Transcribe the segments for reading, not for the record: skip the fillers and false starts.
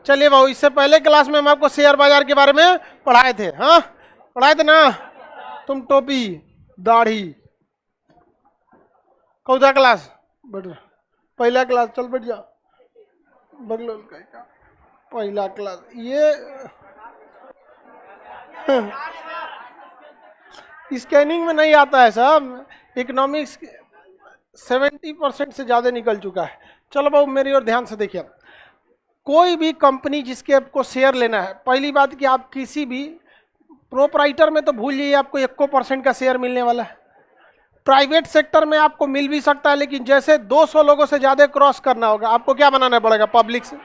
चलिए भाऊ, इससे पहले क्लास में हम आपको शेयर बाजार के बारे में पढ़ाए थे, हाँ पढ़ाए थे ना। तुम टोपी दाढ़ी कौन क्लास बैठ जा, पहला क्लास चल बैठ जा बगल का पहला क्लास। ये स्कैनिंग में नहीं आता है सब, इकोनॉमिक्स 70% से ज़्यादा निकल चुका है। चलो बाबू मेरी ओर ध्यान से देखिए, कोई भी कंपनी जिसके आपको शेयर लेना है, पहली बात कि आप किसी भी प्रोपराइटर में तो भूल जाइए, आपको 1% का शेयर मिलने वाला है। प्राइवेट सेक्टर में आपको मिल भी सकता है, लेकिन जैसे 200 लोगों से ज़्यादा क्रॉस करना होगा, आपको क्या बनाना पड़ेगा, पब्लिक से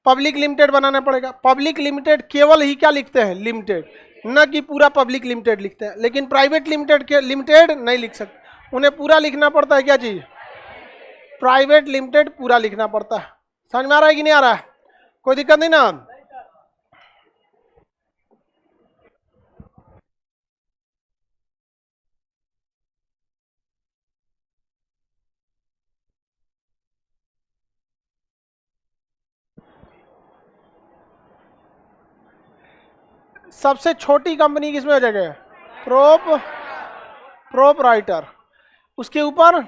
पब्लिक लिमिटेड बनाना पड़ेगा। पब्लिक लिमिटेड केवल ही क्या लिखते हैं, लिमिटेड, न कि पूरा पब्लिक लिमिटेड लिखते हैं। लेकिन प्राइवेट लिमिटेड के लिमिटेड नहीं लिख सकते, उन्हें पूरा लिखना पड़ता है। क्या चीज, प्राइवेट लिमिटेड पूरा लिखना पड़ता है। समझ में आ रहा है कि नहीं आ रहा है, कोई दिक्कत नहीं ना। सबसे छोटी कंपनी किसमें हो जाएगा, प्रोपराइटर। उसके ऊपर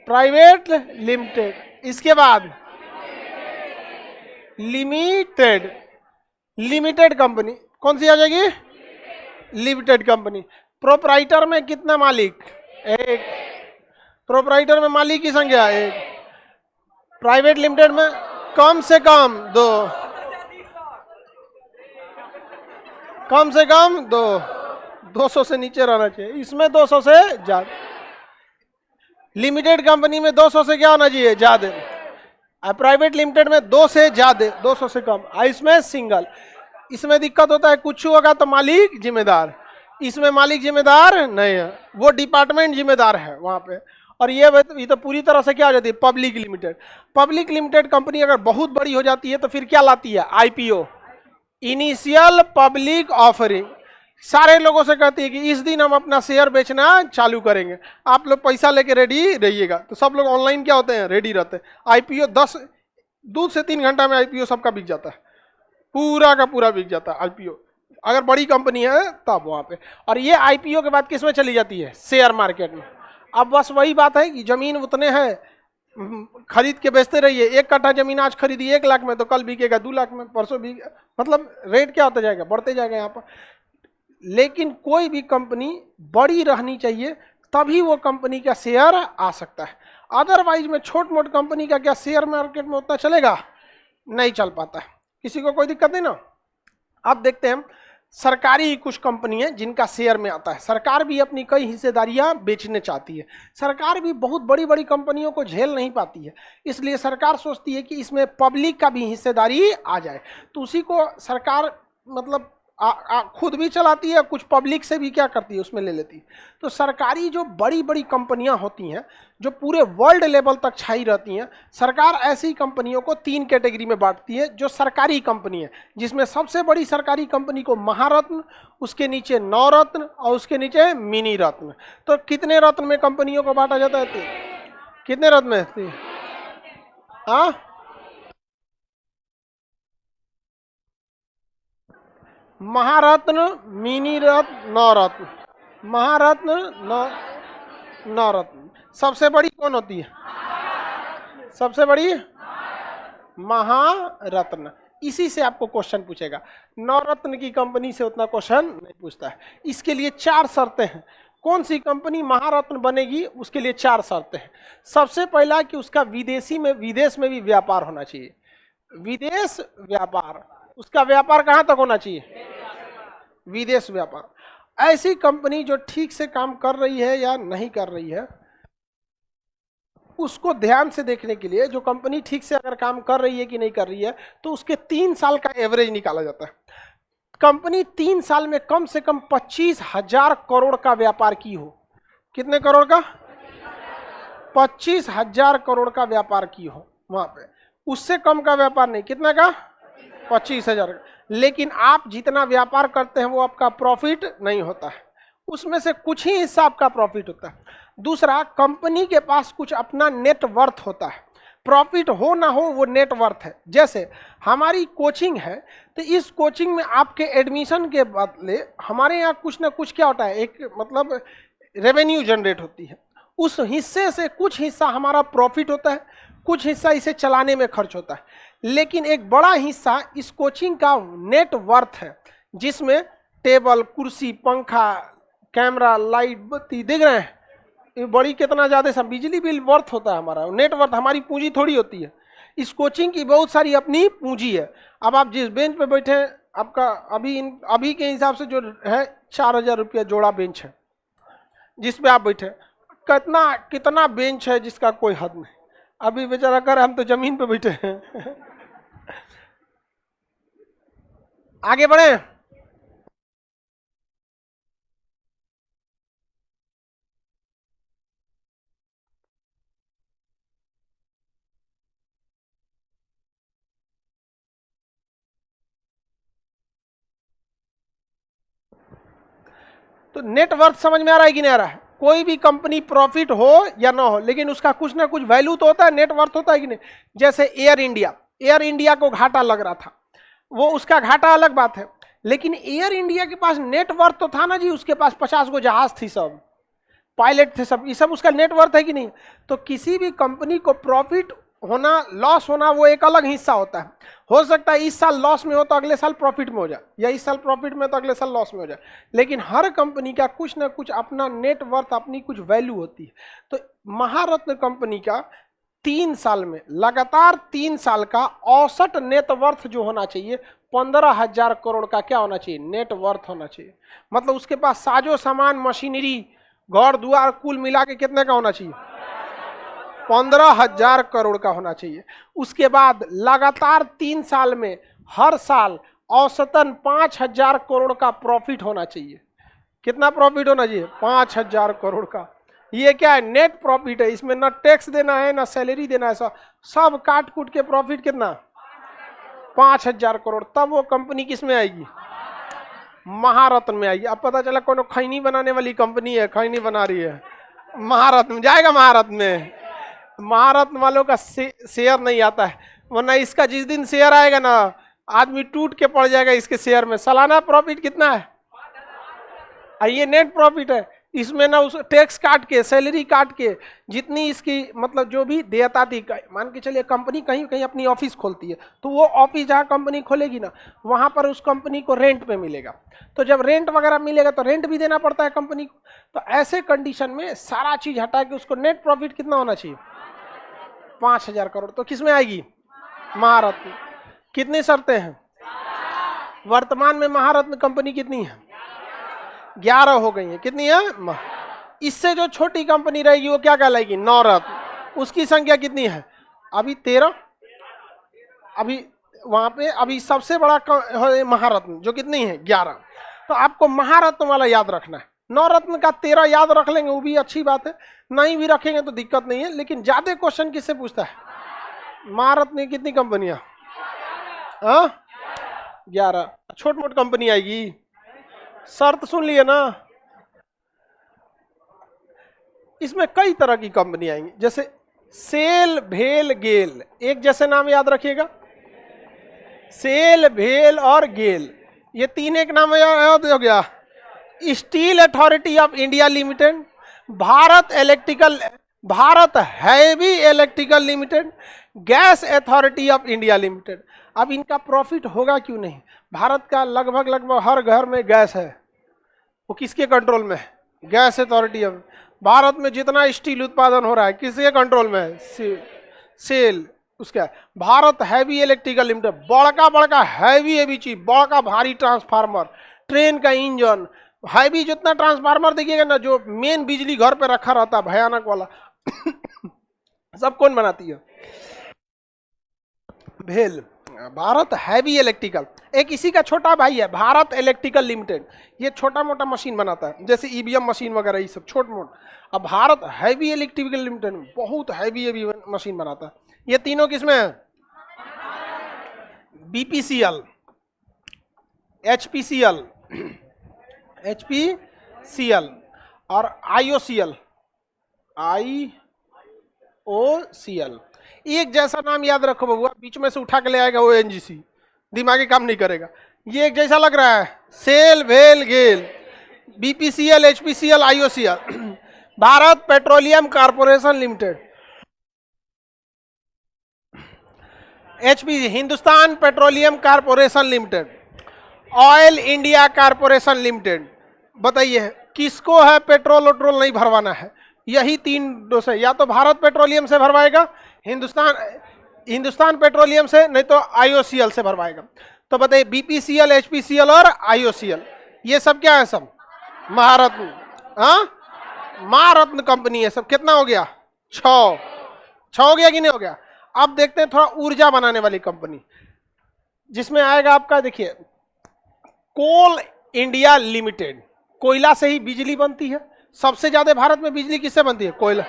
प्राइवेट लिमिटेड, इसके बाद लिमिटेड, लिमिटेड कंपनी कौन सी आ जाएगी, लिमिटेड कंपनी। प्रोपराइटर में कितना मालिक, एक। प्रोपराइटर में मालिक की संख्या एक। प्राइवेट लिमिटेड में कम से कम दो, कम से कम दो, 200 से नीचे रहना चाहिए, इसमें 200 से ज्यादा। लिमिटेड कंपनी में 200 से क्या होना चाहिए, ज्यादा। प्राइवेट लिमिटेड में 2 से ज्यादा, 200 से कम। इसमें सिंगल। इसमें दिक्कत होता है, कुछ होगा तो मालिक जिम्मेदार, इसमें मालिक जिम्मेदार नहीं है, वो डिपार्टमेंट जिम्मेदार है वहां पे। और ये तो पूरी तरह से क्या हो जाती है, public limited. Public limited company अगर बहुत बड़ी हो जाती है तो फिर क्या लाती है, आईपीओ, इनिशियल पब्लिक ऑफरिंग। सारे लोगों से कहती है कि इस दिन हम अपना शेयर बेचना चालू करेंगे, आप लोग पैसा लेके रेडी रहिएगा। तो सब लोग ऑनलाइन क्या होते हैं, रेडी रहते हैं। आईपीओ 2 से 3 घंटा में आईपीओ सबका बिक जाता है, पूरा का पूरा बिक जाता है आईपीओ, अगर बड़ी कंपनी है तब वहां पे। और ये आईपीओ के बाद किसमें चली जाती है, शेयर मार्केट में। अब बस वही बात है कि जमीन उतने है, खरीद के बेचते रहिए। 1 कट्ठा जमीन आज खरीदी 1 लाख में, तो कल बिकेगा 2 लाख में, परसों भी, मतलब रेट क्या होता जाएगा, बढ़ते जाएगा यहाँ पर। लेकिन कोई भी कंपनी बड़ी रहनी चाहिए, तभी वो कंपनी का शेयर आ सकता है। अदरवाइज में छोट मोट कंपनी का क्या शेयर मार्केट में उतना चलेगा, नहीं चल पाता है। किसी को कोई दिक्कत नहीं ना। अब देखते हैं, सरकारी कुछ कंपनी है जिनका शेयर में आता है। सरकार भी अपनी कई हिस्सेदारियां बेचने चाहती है। सरकार भी बहुत बड़ी बड़ी कंपनियों को झेल नहीं पाती है, इसलिए सरकार सोचती है कि इसमें पब्लिक का भी हिस्सेदारी आ जाए। तो उसी को सरकार मतलब खुद भी चलाती है, कुछ पब्लिक से भी क्या करती है, उसमें ले लेती है। तो सरकारी जो बड़ी बड़ी कंपनियां होती हैं, जो पूरे वर्ल्ड लेवल तक छाई रहती हैं, सरकार ऐसी कंपनियों को 3 कैटेगरी में बांटती है। जो सरकारी कंपनी है, जिसमें सबसे बड़ी सरकारी कंपनी को महारत्न, उसके नीचे नवरत्न और उसके नीचे मिनी रत्न। तो कितने रत्न में कंपनियों को बांटा जाता है, कितने रत्न में, हाँ महारत्न, मिनी रत्न, नवरत्न। महारत्न, नवरत्न। सबसे बड़ी कौन होती है, सबसे बड़ी महारत्न। इसी से आपको क्वेश्चन पूछेगा, नवरत्न की कंपनी से उतना क्वेश्चन नहीं पूछता है। इसके लिए 4 शर्तें हैं। कौन सी कंपनी महारत्न बनेगी, उसके लिए 4 शर्तें हैं। सबसे पहला कि उसका विदेश में भी व्यापार होना चाहिए। विदेश व्यापार, उसका व्यापार कहां तक होना चाहिए, विदेश व्यापार। ऐसी कंपनी जो ठीक से काम कर रही है या नहीं कर रही है, उसको ध्यान से देखने के लिए, जो कंपनी ठीक से अगर काम कर रही है कि नहीं कर रही है, तो उसके 3 साल का एवरेज निकाला जाता है। कंपनी 3 साल में कम से कम 25,000 करोड़ का व्यापार की हो। कितने करोड़ का, 25,000 करोड़ का व्यापार की हो वहां पे। उससे कम का व्यापार नहीं, कितना का, 25,000। लेकिन आप जितना व्यापार करते हैं वो आपका प्रॉफिट नहीं होता है, उसमें से कुछ ही हिस्सा आपका प्रॉफिट होता है। दूसरा, कंपनी के पास कुछ अपना नेटवर्थ होता है, प्रॉफिट हो ना हो वो नेटवर्थ है। जैसे हमारी कोचिंग है, तो इस कोचिंग में आपके एडमिशन के बदले हमारे यहाँ कुछ ना कुछ क्या होता है, एक मतलब रेवेन्यू जनरेट होती है, उस हिस्से से कुछ हिस्सा हमारा प्रॉफिट होता है, कुछ हिस्सा इसे चलाने में खर्च होता है। लेकिन एक बड़ा हिस्सा इस कोचिंग का नेटवर्थ है, जिसमें टेबल, कुर्सी, पंखा, कैमरा, लाइट, बत्ती दिख रहे हैं, ये बड़ी कितना ज़्यादा सब बिजली बिल वर्थ होता है हमारा, नेटवर्थ हमारी पूंजी थोड़ी होती है। इस कोचिंग की बहुत सारी अपनी पूंजी है। अब आप जिस बेंच पे बैठे हैं, आपका अभी के हिसाब से जो है 4,000 रुपया जोड़ा बेंच है जिस पे आप बैठे। कितना बेंच है जिसका कोई हद नहीं। अभी बेचारा कर, हम तो जमीन पे बैठे हैं। आगे बढ़े। तो नेटवर्थ समझ में आ रहा है कि नहीं आ रहा है? कोई भी कंपनी प्रॉफिट हो या ना हो, लेकिन उसका कुछ ना कुछ वैल्यू तो होता है, नेटवर्थ होता है कि नहीं। जैसे एयर इंडिया को घाटा लग रहा था, वो उसका घाटा अलग बात है, लेकिन एयर इंडिया के पास नेटवर्थ तो था ना जी, उसके पास 50 गो जहाज थी, सब पायलट थे, सब ये सब उसका नेटवर्थ है कि नहीं। तो किसी भी कंपनी को प्रॉफिट होना, लॉस होना, वो एक अलग हिस्सा होता है। हो सकता है इस साल लॉस में हो तो अगले साल प्रॉफिट में हो जाए, या इस साल प्रॉफिट में तो अगले साल लॉस में हो जाए, लेकिन हर कंपनी का कुछ ना कुछ अपना नेटवर्थ, अपनी कुछ वैल्यू होती है। तो महारत्न कंपनी का 3 साल में, लगातार 3 साल का औसत नेटवर्थ जो होना चाहिए 15,000 करोड़ का क्या होना चाहिए, नेटवर्थ होना चाहिए। मतलब उसके पास साजो सामान, मशीनरी, घर द्वार कुल मिला के कितने का होना चाहिए, 15,000 करोड़ का होना चाहिए। उसके बाद लगातार 3 साल में हर साल औसतन 5,000 करोड़ का प्रॉफिट होना चाहिए। कितना प्रॉफिट होना चाहिए, 5,000 करोड़ का। ये क्या है, नेट प्रॉफिट है, इसमें ना टैक्स देना है ना सैलरी देना है, सब काट कूट के प्रॉफिट कितना, 5,000 करोड़। तब वो कंपनी किस में आएगी, महारत्न में आएगी। अब पता चला कोनो खैनी बनाने वाली कंपनी है, खैनी बना रही है, महारत्न में जाएगा। महारत्न में, महारत्न वालों का शेयर नहीं आता है, वरना इसका जिस दिन शेयर आएगा ना, आदमी टूट के पड़ जाएगा इसके शेयर में। सालाना प्रॉफिट कितना है, ये नेट प्रॉफिट है। इसमें ना उस टैक्स काट के, सैलरी काट के, जितनी इसकी मतलब जो भी देयता थी, मान के चलिए कंपनी कहीं कहीं अपनी ऑफिस खोलती है, तो वो ऑफिस जहाँ कंपनी खोलेगी ना, वहाँ पर उस कंपनी को रेंट पे मिलेगा। तो जब रेंट वगैरह मिलेगा तो रेंट भी देना पड़ता है कंपनी को। तो ऐसे कंडीशन में सारा चीज हटा के उसको नेट प्रॉफिट कितना होना चाहिए, 5,000 करोड़। तो किस में आएगी, महारत्न। कितनी शर्तें हैं, वर्तमान में महारत्न कंपनी कितनी है, 11 हो गई है। कितनी है, इससे जो छोटी कंपनी रहेगी वो क्या कहलाएगी, नवरत्न। उसकी संख्या कितनी है, अभी 13। अभी वहां पे अभी सबसे बड़ा महारत्न जो कितनी है, 11। तो आपको महारत्न वाला याद रखना है। नवरत्न का 13 याद रख लेंगे वो भी अच्छी बात है, नहीं भी रखेंगे तो दिक्कत नहीं है। लेकिन ज्यादा क्वेश्चन किससे पूछता है, महारत्न की कितनी कंपनियां, 11। छोट मोट कंपनी आएगी, शर्त सुन लिए ना। इसमें कई तरह की कंपनी आएंगी, जैसे सेल, भेल, गेल, एक जैसे नाम याद रखिएगा, सेल, भेल और गेल, ये 3 एक नाम याद हो गया। Steel authority of India limited, Bharat heavy electrical limited, gas authority of India limited. अब इनका प्रॉफिट होगा क्यों नहीं, भारत का लगभग हर घर में गैस है, वो किसके कंट्रोल में है, गैस अथॉरिटी ऑफ। भारत में जितना स्टील उत्पादन हो रहा है किसके कंट्रोल में है, सेल। उसका भारत हैवी इलेक्ट्रिकल लिमिटेड, बड़का हैवी चीज, बड़का भारी ट्रांसफार्मर, ट्रेन का इंजन, हैवी जितना ट्रांसफार्मर देखिएगा ना, जो मेन बिजली घर पे रखा रहता है भयानक वाला, सब कौन बनाती है, भेल। भारत हैवी इलेक्ट्रिकल, एक इसी का छोटा भाई है भारत इलेक्ट्रिकल लिमिटेड, ये छोटा मोटा मशीन बनाता है, जैसे ईवीएम मशीन वगैरह, ये सब छोट मोट। अब भारत हैवी इलेक्ट्रिकल लिमिटेड बहुत हैवी मशीन बनाता है। ये तीनों किसमें है, बीपीसीएल, एचपीसीएल और आईओसीएल, IOCL। एक जैसा नाम याद रखो बबुआ, बीच में से उठा के ले आएगा ONGC, दिमागी काम नहीं करेगा। ये एक जैसा लग रहा है, सेल, वेल, गेल, BPCL, HPCL, IOCL। Bharat petroleum corporation limited, HPC Hindustan petroleum corporation limited, oil India corporation limited. बताइए किसको है पेट्रोल वट्रोल नहीं भरवाना है? यही तीन डोस है, या तो भारत पेट्रोलियम से भरवाएगा, हिंदुस्तान पेट्रोलियम से, नहीं तो IOCL से भरवाएगा। तो बताइए BPCL, HPCL और IOCL, ये सब क्या है? सब महारत्न। हाँ, महारत्न कंपनी है सब। कितना हो गया? 6 हो गया कि नहीं हो गया? अब देखते हैं थोड़ा ऊर्जा बनाने वाली कंपनी, जिसमें आएगा आपका, देखिए, कोल इंडिया लिमिटेड। कोयला से ही बिजली बनती है, सबसे ज्यादा भारत में बिजली किससे बनती है? कोयला।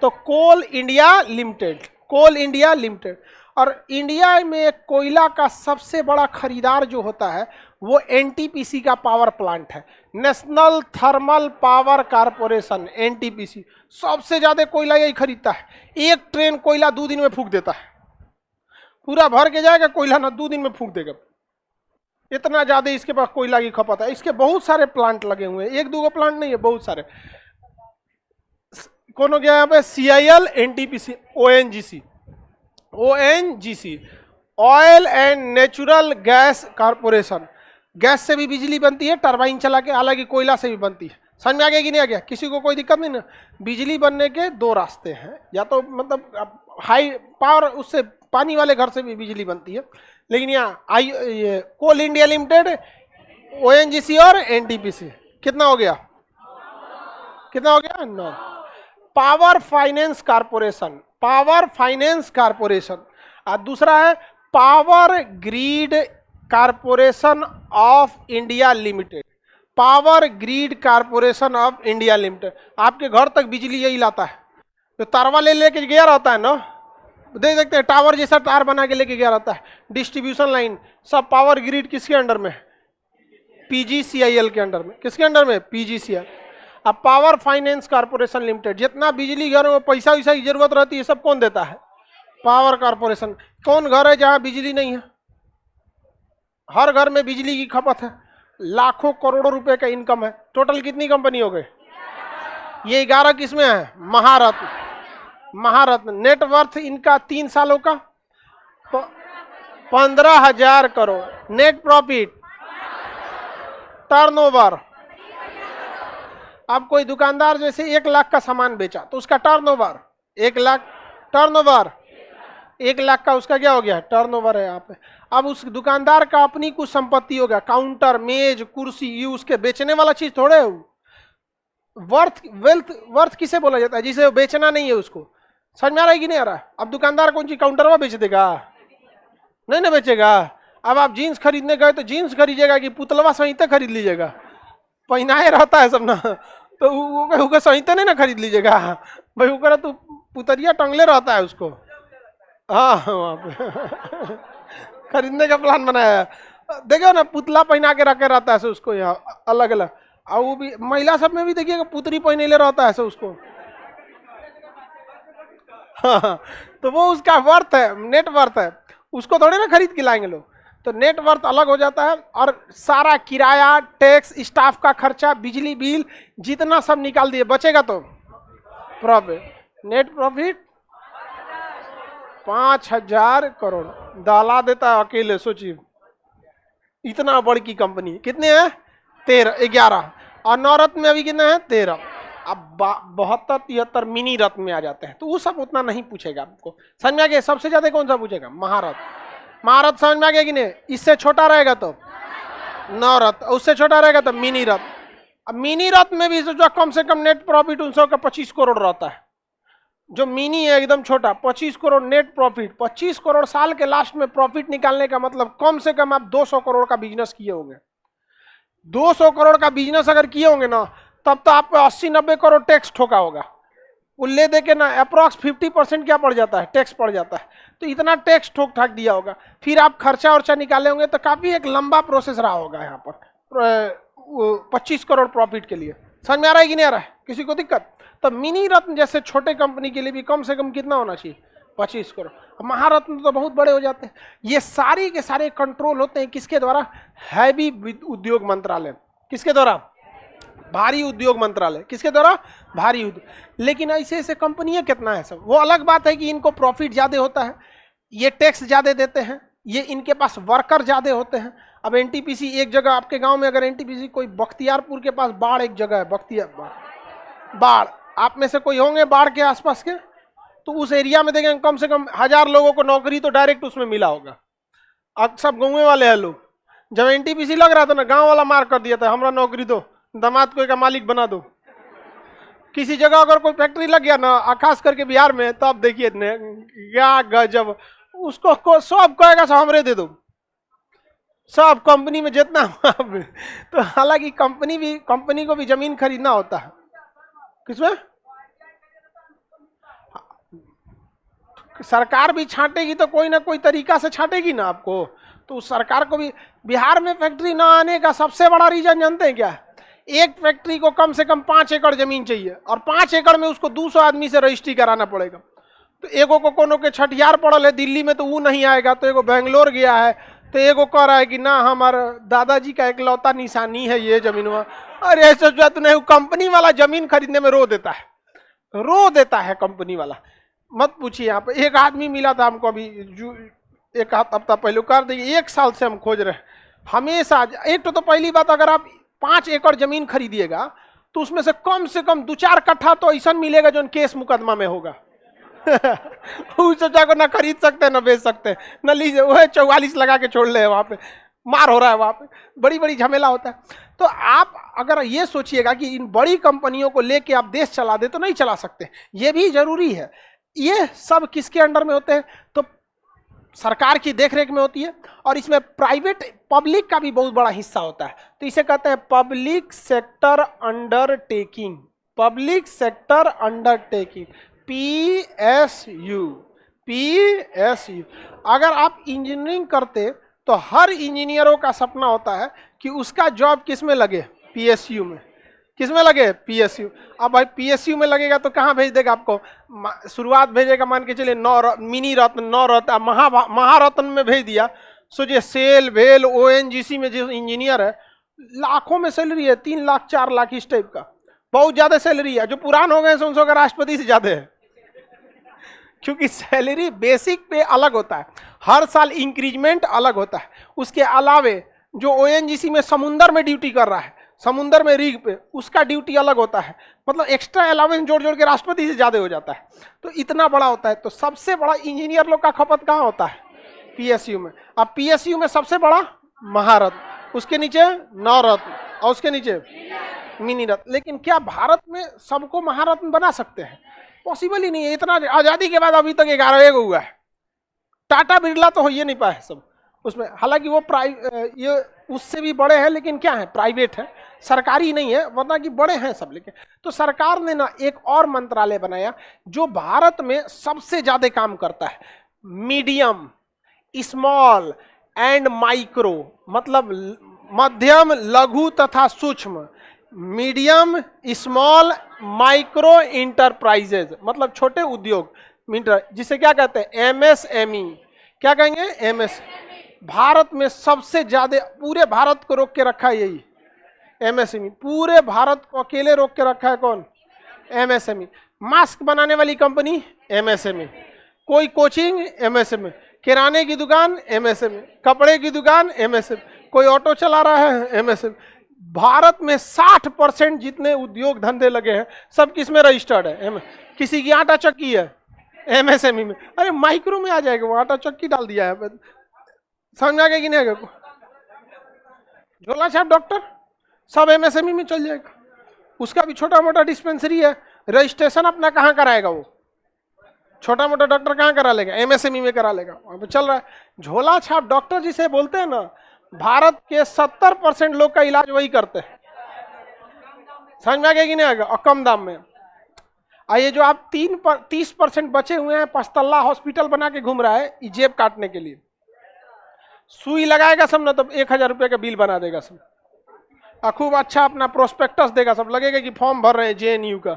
तो कोल इंडिया लिमिटेड, कोल इंडिया लिमिटेड। और इंडिया में कोयला का सबसे बड़ा खरीदार जो होता है वो NTPC का पावर प्लांट है, national thermal power corporation, NTPC। सबसे ज्यादा कोयला यही खरीदता है। एक ट्रेन कोयला 2 दिन में फूंक देता है, पूरा भर के जाएगा कोयला ना, 2 दिन में फूंक देगा। इतना ज्यादा इसके पास कोयला की खपत है। इसके बहुत सारे प्लांट लगे हुए हैं, 1-2 प्लांट नहीं है, बहुत सारे। कौन हो गया यहाँ पे? CIL, NTPC, ONGC, oil and natural gas corporation. Gas से भी बिजली बनती है टरबाइन चला के, हालांकि कोयला से भी बनती है। समझ में आ गया कि नहीं आ गया? किसी को कोई दिक्कत नहीं ना? बिजली बनने के 2 रास्ते हैं, या तो मतलब हाई पावर, उससे पानी वाले घर से भी बिजली बनती है, लेकिन यहाँ ये कोल इंडिया लिमिटेड, ONGC और NTPC। कितना हो गया? कितना हो गया? 9। Power finance corporation, power finance corporation. और दूसरा है power grid corporation of India limited, power grid corporation of India limited. आपके घर तक बिजली यही लाता है, तो तारवा ले लेके गया रहता है ना, देख सकते हैं, टावर जैसा तार बना के लेके गया रहता है। डिस्ट्रीब्यूशन लाइन सब पावर ग्रिड किसके अंडर में? PGCIL के अंडर में। किसके अंडर में? PGCIL। अब पावर फाइनेंस कारपोरेशन लिमिटेड, जितना बिजली घर में पैसा वैसा की जरूरत रहती है सब कौन देता है? Power corporation. कौन घर है जहां बिजली नहीं है? हर घर में बिजली की खपत है, लाखों करोड़ों रुपए का इनकम है। टोटल कितनी कंपनी हो गई? ये 11 किसमें है? महारत्न। महारत्न। नेटवर्थ इनका 3 सालों का 15,000 करोड़। Net profit, turnover. अब कोई दुकानदार जैसे 1 लाख का सामान बेचा तो उसका टर्नओवर 1 लाख, टर्नओवर 1 लाख का उसका क्या हो गया? टर्नओवर है यहाँ पे। अब उस दुकानदार का अपनी कुछ संपत्ति होगा, काउंटर, मेज, कुर्सी, ये उसके बेचने वाला चीज थोड़े है। वर्थ, वर्थ किसे बोला जाता है? जिसे बेचना नहीं है उसको। समझ में आ रहा है कि नहीं आ रहा? अब दुकानदार कौन सी काउंटर में बेच देगा? नहीं ना बेचेगा। अब आप जीन्स खरीदने गए तो जीन्स खरीदेगा कि पुतलवा संहिता खरीद लीजिएगा? पहनाए रहता है सब ना, तो संहिता नहीं ना खरीद लीजिएगा भाई, वो तो पुतरिया टंगले रहता है उसको। हाँ, वहाँ पे खरीदने का प्लान बनाया है। देखो ना, पुतला पहना के रखे रहता है उसको, यहाँ अलग अलग। और वो भी महिला सब में भी देखिएगा, पुतरी पहने ले रहता है उसको। हाँ, तो वो उसका वर्थ है, नेट वर्थ है, उसको थोड़े ना खरीद के लाएंगे लोग। तो नेट वर्थ अलग हो जाता है। और सारा किराया, टैक्स, स्टाफ का खर्चा, बिजली बिल, जितना सब निकाल दिए, बचेगा तो प्रॉफिट। नेट प्रॉफिट 5,000 करोड़ डाला देता है अकेले। सोचिए, इतना बड़ी की कंपनी। कितने हैं? 11। और नवरत्न में अभी कितने हैं? 13। अब 72-73 मिनी रत्न में आ जाते हैं, तो वो सब उतना नहीं पूछेगा आपको। समझ में आ गया? सबसे ज्यादा कौन सा पूछेगा? महारत्न। महारत्न समझ में आ गया कि नहीं? इससे छोटा रहेगा तो नवरत्न, उससे छोटा रहेगा तो मिनी रत्न। अब मिनी रत्न में भी जो कम से कम नेट प्रॉफिट उन सबका 25 करोड़ रहता है। जो मिनी है एकदम छोटा, 25 करोड़ नेट प्रॉफिट। 25 करोड़ साल के लास्ट में प्रॉफिट निकालने का मतलब कम से कम आप 200 करोड़ का बिजनेस किए होंगे। 200 करोड़ का बिजनेस अगर किए होंगे ना, तब तो आपको 80-90 करोड़ टैक्स ठोका होगा। वो ले दे के ना अप्रॉक्स 50% क्या पड़ जाता है? टैक्स पड़ जाता है। तो इतना टैक्स ठोक ठाक दिया होगा, फिर आप खर्चा वर्चा निकाले होंगे, तो काफी एक लंबा प्रोसेस रहा होगा यहाँ पर 25 करोड़ प्रॉफिट के लिए। समझ में आ रहा है कि नहीं आ रहा है? किसी को दिक्कत? तो मिनी रत्न जैसे छोटे कंपनी के लिए भी कम से कम कितना होना चाहिए? 25 करोड़। महारत्न तो बहुत बड़े हो जाते हैं। ये सारी के सारे कंट्रोल होते हैं किसके द्वारा? हैवी उद्योग मंत्रालय। किसके द्वारा? भारी उद्योग मंत्रालय। किसके द्वारा? भारी उद्योग। लेकिन ऐसे ऐसे कंपनियां कितना है सब, वो अलग बात है कि इनको प्रॉफिट ज्यादा होता है, ये टैक्स ज्यादा देते हैं, ये इनके पास वर्कर ज्यादा होते हैं। अब एनटीपीसी एक जगह, आपके गांव में अगर एनटीपीसी कोई, बख्तियारपुर के पास बाढ़ एक जगह है, बख्तियार बाढ़, आप में से कोई होंगे बाढ़ के आसपास के, तो उस एरिया में देखेंगे कम से कम 1000 लोगों को नौकरी तो डायरेक्ट उसमें मिला होगा। अब सब गाँव वाले हैं लोग। जब एनटीपीसी लग रहा था ना, गांव वाला मार कर दिया था, हमारा नौकरी दो, दामाद को का मालिक बना दो। किसी जगह अगर कोई फैक्ट्री लग गया ना, खास करके बिहार में, तो आप देखिए क्या गजब, उसको सब कहेगा सब हमरे दे दो, सब कंपनी में जितना। तो हालांकि कंपनी को भी जमीन खरीदना होता है। किसमें? सरकार भी छांटेगी तो कोई ना कोई तरीका से छांटेगी ना आपको, तो उस सरकार को भी। बिहार में फैक्ट्री ना आने का सबसे बड़ा रीजन जानते हैं क्या? एक फैक्ट्री को कम से कम 5 एकड़ जमीन चाहिए, और 5 एकड़ में उसको 200 आदमी से रजिस्ट्री कराना पड़ेगा। तो एगो को कोनो के छठियार पड़ल है दिल्ली में, तो वो नहीं आएगा, तो एगो बेंगलोर गया है, तो एगो कह रहा है कि ना हमारे दादाजी का एकलौता निशानी है ये जमीन। अरे ऐसा तो नहीं, कंपनी वाला जमीन खरीदने में रो देता है कंपनी वाला। मत पूछिए। यहाँ पे एक आदमी मिला था हमको अभी एक हफ्ता पहले, कर दिए 1 साल से हम खोज रहे हैं हमेशा। एक तो पहली बात, अगर आप 5 एकड़ जमीन खरीदिएगा तो उसमें से कम 2-4 कट्ठा तो ऐसा मिलेगा जो केस मुकदमा में होगा। उस जगह को ना खरीद सकते ना बेच सकते, न लीजिए, वह 44 लगा के छोड़ ले, वहां पे मार हो रहा है, वहां पे बड़ी बड़ी झमेला होता है। तो आप अगर ये सोचिएगा कि इन बड़ी कंपनियों को लेके आप देश चला दे, तो नहीं चला सकते। ये भी जरूरी है। ये सब किसके अंडर में होते हैं? तो सरकार की देखरेख में होती है, और इसमें प्राइवेट पब्लिक का भी बहुत बड़ा हिस्सा होता है। तो इसे कहते हैं public sector undertaking. Public sector undertaking, PSU। अगर आप इंजीनियरिंग करते तो हर इंजीनियरों का सपना होता है कि उसका जॉब किस में लगे? PSU में। किस में लगे? PSU। अब भाई PSU में लगेगा तो कहाँ भेज देगा आपको? शुरुआत भेजेगा, मान के चलिए मिनी रत्न, 9 रत्न, महारत्न में भेज दिया। सोचिए सेल भेल ONGC में जो इंजीनियर है, लाखों में सैलरी है, 3 लाख 4 लाख इस टाइप का, बहुत ज्यादा सैलरी है। जो पुरान हो गए उनसे का राष्ट्रपति से ज्यादा है, क्योंकि सैलरी बेसिक पे अलग होता है, हर साल इंक्रीजमेंट अलग होता है। उसके अलावे जो ONGC में समुंदर में ड्यूटी कर रहा है, समुंदर में रिग पे, उसका ड्यूटी अलग होता है। मतलब एक्स्ट्रा अलावेंस जोड़ जोड़ के राष्ट्रपति से ज्यादा हो जाता है। तो इतना बड़ा होता है। तो सबसे बड़ा इंजीनियर लोग का खपत कहाँ होता है? PSU में। अब PSU में सबसे बड़ा महारत्न, उसके नीचे 9 रत्न, और उसके नीचे मिनी रत्न। लेकिन क्या भारत में सबको महारत्न बना सकते हैं? पॉसिबल ही नहीं है। इतना आजादी के बाद अभी तक 11 हुआ है। टाटा बिरला तो हो ही नहीं पाया सब उसमें। हालांकि वो ये उससे भी बड़े हैं, लेकिन क्या है? प्राइवेट है, सरकारी नहीं है, वरना कि बड़े हैं सब। लेकिन तो सरकार ने ना एक और मंत्रालय बनाया जो भारत में सबसे ज्यादा काम करता है, मीडियम, स्मॉल एंड माइक्रो, मतलब मध्यम, लघु तथा सूक्ष्म। मीडियम, स्मॉल, माइक्रो इंटरप्राइजेज, मतलब छोटे उद्योग, जिसे क्या कहते हैं? MSME। क्या कहेंगे? MS। भारत में सबसे ज्यादा पूरे भारत को रोक के रखा है यही MSME। पूरे भारत को अकेले रोक के रखा है कौन? MSME। मास्क बनाने वाली कंपनी MSME, कोई कोचिंग MSME, किराने की दुकान MSME, कपड़े की दुकान MSME, कोई ऑटो चला रहा है MSME। भारत में 60% जितने उद्योग धंधे लगे हैं सब किस में रजिस्टर्ड है? किसी की आटा चक्की है MSME में। अरे माइक्रो में आ जाएगा, वो आटा चक्की डाल दिया है। समझ आ गया कि नहीं? झोला छाप डॉक्टर सब MSME में चल जाएगा। उसका भी छोटा मोटा डिस्पेंसरी है, रजिस्ट्रेशन अपना कहाँ कराएगा? वो छोटा मोटा डॉक्टर कहाँ करा लेगा? MSME में करा लेगा। वहां पे चल रहा है। झोला छाप डॉक्टर जिसे बोलते हैं ना, भारत के 70% लोग का इलाज वही करते हैं। समझ में आ गया कि नहीं आएगा? और कम दाम में। ये जो आप 30% बचे हुए हैं, पस्तल्ला हॉस्पिटल बना के घूम रहा है, जेब काटने के लिए। सुई लगाएगा सब ना, तो 1000 रुपये का बिल बना देगा सब। खूब अच्छा अपना प्रोस्पेक्टस देगा, सब लगेगा कि फॉर्म भर रहे हैं जेएनयू का।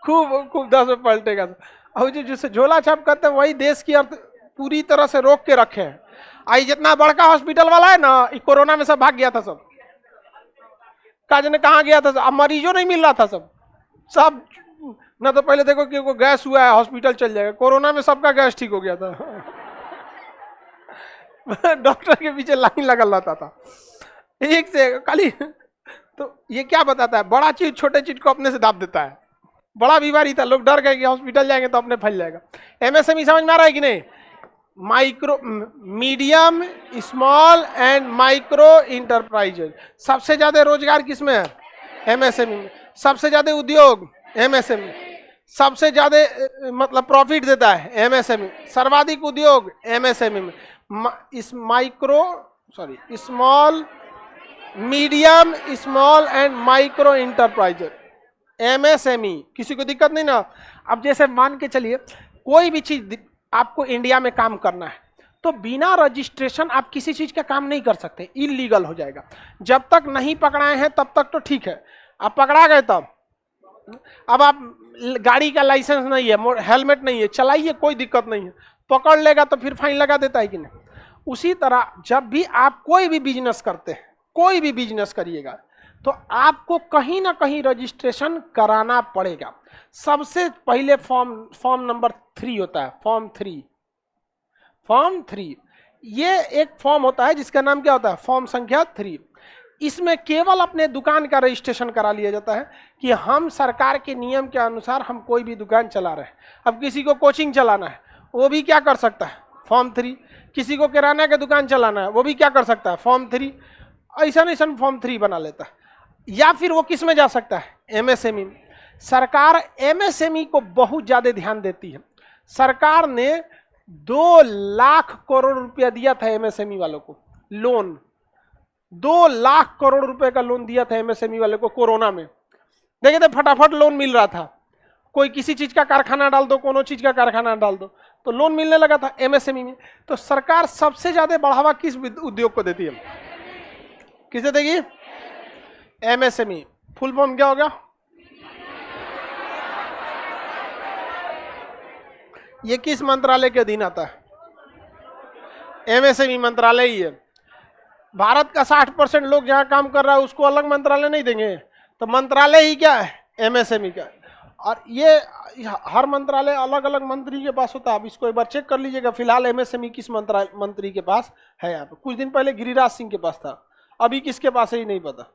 खूब खूब 10 में पलटेगा। और जिसे झोला छाप करते हैं वही देश की अर्थ पूरी तरह से रोक के रखे हैं। आई जितना बड़का हॉस्पिटल वाला है ना, कोरोना में सब भाग गया था, सब काजने कहाँ गया था, अब मरीजों नहीं मिल रहा था, सब ना तो पहले देखो कि गैस हुआ है हॉस्पिटल चल जाएगा, कोरोना में सबका गैस ठीक हो गया था। डॉक्टर के पीछे लाइन लगा रहता था एक से खाली। तो ये क्या बताता है, बड़ा चीज छोटे चीज को अपने से दाब देता है। बड़ा बीमारी था, लोग डर गए कि हॉस्पिटल जाएंगे तो अपने फैल जाएगा। एमएसएमई समझ में आ रहा है कि नहीं? Micro, medium, small and micro enterprises. सबसे ज्यादा रोजगार किसमें है? एमएसएमई में। सबसे ज्यादा उद्योग एमएसएमई, सबसे ज्यादा मतलब प्रॉफिट देता है एमएसएमई, सर्वाधिक उद्योग एमएसएमई में। इस micro sorry small, medium, small and micro enterprises, MSME. किसी को दिक्कत नहीं ना? अब जैसे मान के चलिए कोई भी चीज आपको इंडिया में काम करना है तो बिना रजिस्ट्रेशन आप किसी चीज का काम नहीं कर सकते, इलीगल हो जाएगा। जब तक नहीं पकड़ाए हैं तब तक तो ठीक है, आप पकड़ा गए तब, अब आप गाड़ी का लाइसेंस नहीं है, हेलमेट नहीं है, चलाइए कोई दिक्कत नहीं है, पकड़ लेगा तो फिर फाइन लगा देता है कि नहीं। उसी तरह जब भी आप कोई भी बिजनेस करते हैं, कोई भी बिजनेस करिएगा तो आपको कहीं ना कहीं रजिस्ट्रेशन कराना पड़ेगा। सबसे पहले फॉर्म नंबर 3 होता है, फॉर्म 3। ये एक फॉर्म होता है जिसका नाम क्या होता है? फॉर्म संख्या 3। इसमें केवल अपने दुकान का रजिस्ट्रेशन करा लिया जाता है कि हम सरकार के नियम के अनुसार हम कोई भी दुकान चला रहे हैं। अब किसी को कोचिंग चलाना है वो भी क्या कर सकता है? फॉर्म 3। किसी को किराना की दुकान चलाना है वो भी क्या कर सकता है? फॉर्म 3। ऐसा फॉर्म 3 बना लेता है। या फिर वो किस में जा सकता है? एमएसएमई में। सरकार एमएसएमई को बहुत ज्यादा ध्यान देती है। सरकार ने 2 लाख करोड़ रुपया दिया था एमएसएमई वालों को, लोन 2 लाख करोड़ रुपए का लोन दिया था एमएसएमई वाले को कोरोना में। देखे थे फटाफट लोन मिल रहा था, कोई किसी चीज का कारखाना डाल दो, कोनो चीज का कारखाना डाल दो तो लोन मिलने लगा था एमएसएमई में। तो सरकार सबसे ज्यादा बढ़ावा किस उद्योग को देती है? किसे देगी? एमएसएमई। फुल फॉर्म क्या होगा? ये किस मंत्रालय के अधीन आता है? एमएसएमई मंत्रालय ही है। भारत का 60% लोग जहां काम कर रहा है उसको अलग मंत्रालय नहीं देंगे, तो मंत्रालय ही क्या है? एमएसएमई का। और ये हर मंत्रालय अलग अलग मंत्री के पास होता है। अब इसको एक बार चेक कर लीजिएगा फिलहाल एमएसएमई किस मंत्री के पास है। यहाँ पे कुछ दिन पहले गिरिराज सिंह के पास था, अभी किसके पास है ही नहीं पता।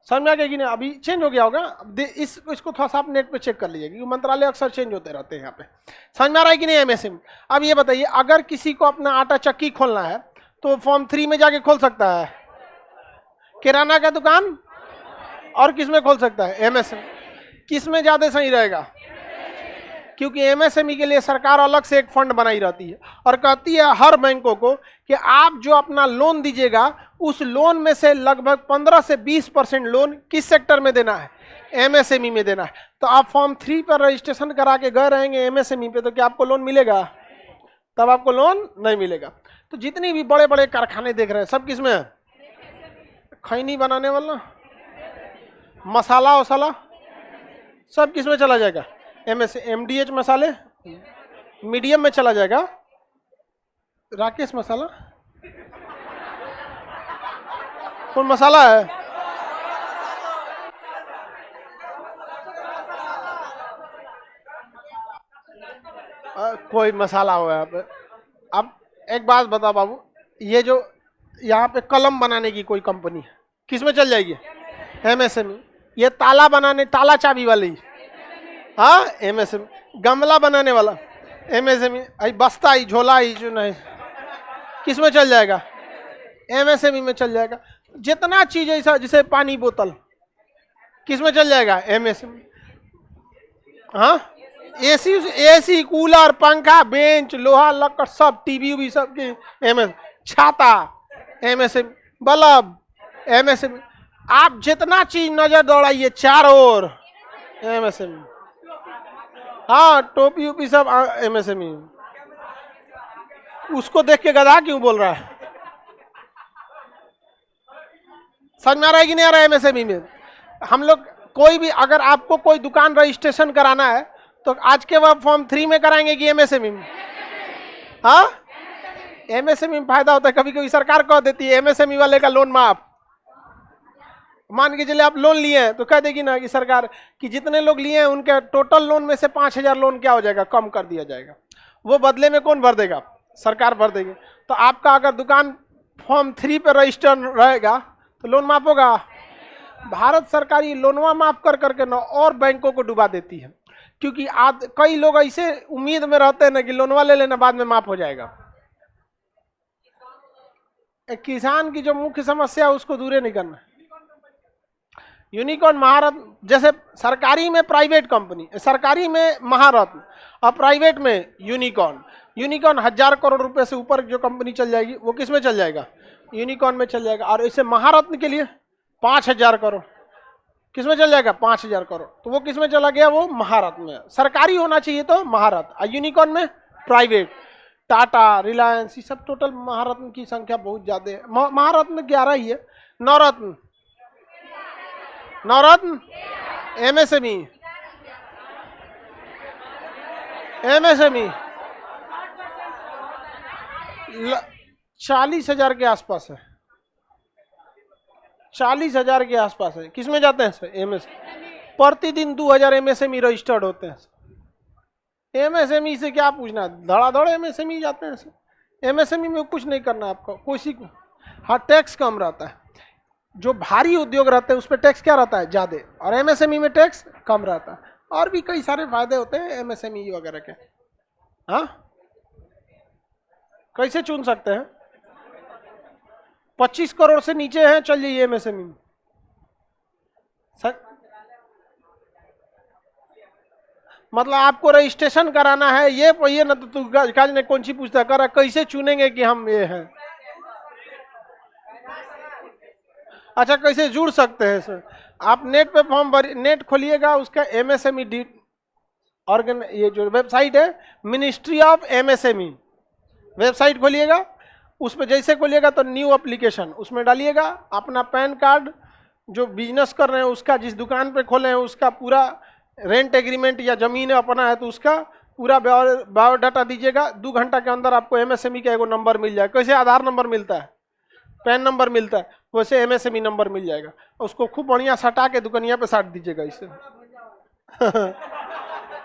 समझ में आ गया कि नहीं? अभी चेंज हो गया होगा। इसको थोड़ा सा आप नेट पे चेक कर लीजिएगा क्योंकि मंत्रालय अक्सर चेंज होते रहते हैं यहाँ पे। समझ में आ रहा है कि नहीं एमएसएमई? अब ये बताइए अगर किसी को अपना आटा चक्की खोलना है तो फॉर्म 3 में जाके खोल सकता है, किराना का दुकान, और किस में खोल सकता है? एमएसएमई। किस में ज्यादा सही रहेगा? क्योंकि एमएसएमई के लिए सरकार अलग से एक फंड बनाई रहती है और कहती है हर बैंकों को कि आप जो अपना लोन दीजिएगा उस लोन में से लगभग 15 से 20% लोन किस सेक्टर में देना है? एमएसएमई में देना है। तो आप फॉर्म 3 पर रजिस्ट्रेशन करा के गए रहेंगे एमएसएमई पे तो क्या आपको लोन मिलेगा? तब आपको लोन नहीं मिलेगा। तो जितनी भी बड़े बड़े कारखाने देख रहे हैं सब किसमें है? खैनी बनाने वाला, मसाला वसाला सब किसमें चला जाएगा? एमडीएच मसाले मीडियम में चला जाएगा। राकेश मसाला कौन मसाला है? कोई मसाला हो यहाँ पे। अब एक बात बताओ बाबू, ये जो यहाँ पे कलम बनाने की कोई कंपनी है किस में चल जाएगी? एमएसएमई। ये ताला बनाने, ताला चाबी वाली, हाँ एमएसएमई। गमला बनाने वाला एमएसएमई। बस्ता ही, झोला ही जो नहीं किस में चल जाएगा? एमएसएमई में चल जाएगा। जितना चीज ऐसा जैसे पानी बोतल किस में चल जाएगा? एमएसएमई। हाँ एसी कूलर पंखा बेंच लोहा लक्कड़ सब टीवी भी सब एमएस, छाता एमएसएमई, बल्ब एमएसएमई। आप जितना चीज नजर दौड़ाइए चारों ओर एमएसएमई। हाँ टोपी उपी सब एमएसएमई। उसको देख के गधा क्यों बोल रहा है? समझ में आ रहा है कि नहीं आ रहा है? एमएसएमई में हम लोग कोई भी, अगर आपको कोई दुकान रजिस्ट्रेशन कराना है तो आज के वह फॉर्म 3 में कराएंगे कि एमएसएमई में? हाँ, एमएसएमई में फायदा होता है। कभी कभी सरकार कह देती है एमएसएमई वाले का लोन माफ। मान के चले आप लोन लिए हैं तो कह देगी ना कि सरकार कि जितने लोग लिए हैं उनके टोटल लोन में से 5,000 लोन क्या हो जाएगा, कम कर दिया जाएगा। वो बदले में कौन भर देगा? सरकार भर देगी। तो आपका अगर दुकान फॉर्म 3 पे रजिस्टर रहेगा तो लोन माफ होगा। भारत सरकार ये लोनवा माफ कर करके ना और बैंकों को डुबा देती है, क्योंकि आज कई लोग ऐसे उम्मीद में रहते हैं ना कि लोनवा ले लेना बाद में माफ हो जाएगा। एक किसान की जो मुख्य समस्या है उसको दूर नहीं करना। यूनिकॉर्न महारत्न, जैसे सरकारी में प्राइवेट कंपनी, सरकारी में महारत्न और प्राइवेट में यूनिकॉर्न। यूनिकॉर्न 1000 करोड़ रुपए से ऊपर जो कंपनी चल जाएगी वो किस में चल जाएगा? यूनिकॉर्न में चल जाएगा। और इसे महारत्न के लिए 5,000 करोड़ किस में चल जाएगा? 5,000 करोड़। तो वो किस में चला गया? वो महारत्न में। सरकारी होना चाहिए तो महारत्न, और यूनिकॉर्न में प्राइवेट। टाटा, रिलायंस, ये सब टोटल महारत्न की संख्या बहुत ज्यादा है। महारत्न 11 ही है। नवरत्न, नवरत्न, एमएसएमई, एमएसएमई 40,000 के आसपास है। 40,000 के आसपास है। किसमें जाते हैं सर? एमएस। प्रतिदिन 2,000 एमएसएमई रजिस्टर्ड होते हैं। एमएसएमई से क्या पूछना, धड़ाधड़ एमएसएमई जाते हैं सर। एमएसएमई में कुछ नहीं करना आपको, कोई को। हाँ, टैक्स कम रहता है। जो भारी उद्योग रहते हैं उस पर टैक्स क्या रहता है? ज्यादा। और एमएसएमई में टैक्स कम रहता है। और भी कई सारे फायदे होते हैं एमएसएमई वगैरह के। हाँ, कैसे चुन सकते हैं? 25 करोड़ से नीचे हैं, चल जाइए एमएसएमई में। मतलब आपको रजिस्ट्रेशन कराना है, ये पहिए ना तो काज ने कौन सी पूछता करा, कैसे चुनेंगे कि हम ये हैं? अच्छा, कैसे जुड़ सकते हैं सर? आप नेट पे फॉर्म भर, नेट खोलिएगा, उसका एमएसएमई डी ऑर्गन, ये जो वेबसाइट है मिनिस्ट्री ऑफ एमएसएमई वेबसाइट खोलिएगा। उसमें जैसे खोलिएगा तो न्यू एप्लीकेशन, उसमें डालिएगा अपना पैन कार्ड, जो बिजनेस कर रहे हैं उसका, जिस दुकान पे खोले हैं उसका पूरा रेंट एग्रीमेंट या जमीन अपना है तो उसका पूरा बायोडाटा दीजिएगा। 2 घंटा के अंदर आपको एमएसएमई का एगो नंबर मिल जाएगा। कैसे आधार नंबर मिलता है, पैन नंबर मिलता है, वैसे एमएसएमई नंबर मिल जाएगा। उसको खूब बढ़िया सटा के दुकनिया पे साट दीजिएगा इससे।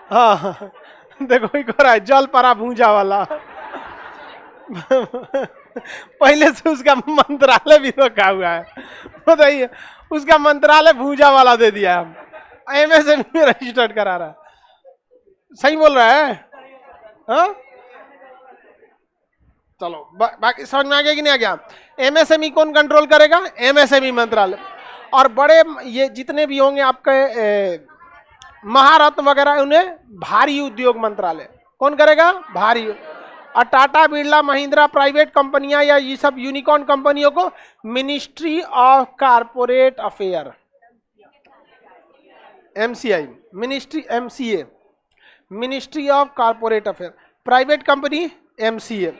हाँ, देखो एक हो रहा है जल परा भूंजा वाला। पहले से उसका मंत्रालय भी रखा हुआ है, बताइए। उसका मंत्रालय भूंजा वाला दे दिया हम, एमएसएमई में रजिस्टर्ड करा रहा है। सही बोल रहा है? हाँ, चलो बाकी समझ में आ गया कि नहीं आ गया? एमएसएमई कौन कंट्रोल करेगा? एमएसएमई मंत्रालय। और बड़े ये जितने भी होंगे आपके महारत्न वगैरह, उन्हें भारी उद्योग मंत्रालय कौन करेगा? भारी। और टाटा, बिरला, महिंद्रा प्राइवेट कंपनियां या ये सब यूनिकॉर्न कंपनियों को ministry of corporate affair, MCI, ministry, MCA, ministry of corporate affair. Private company MCA,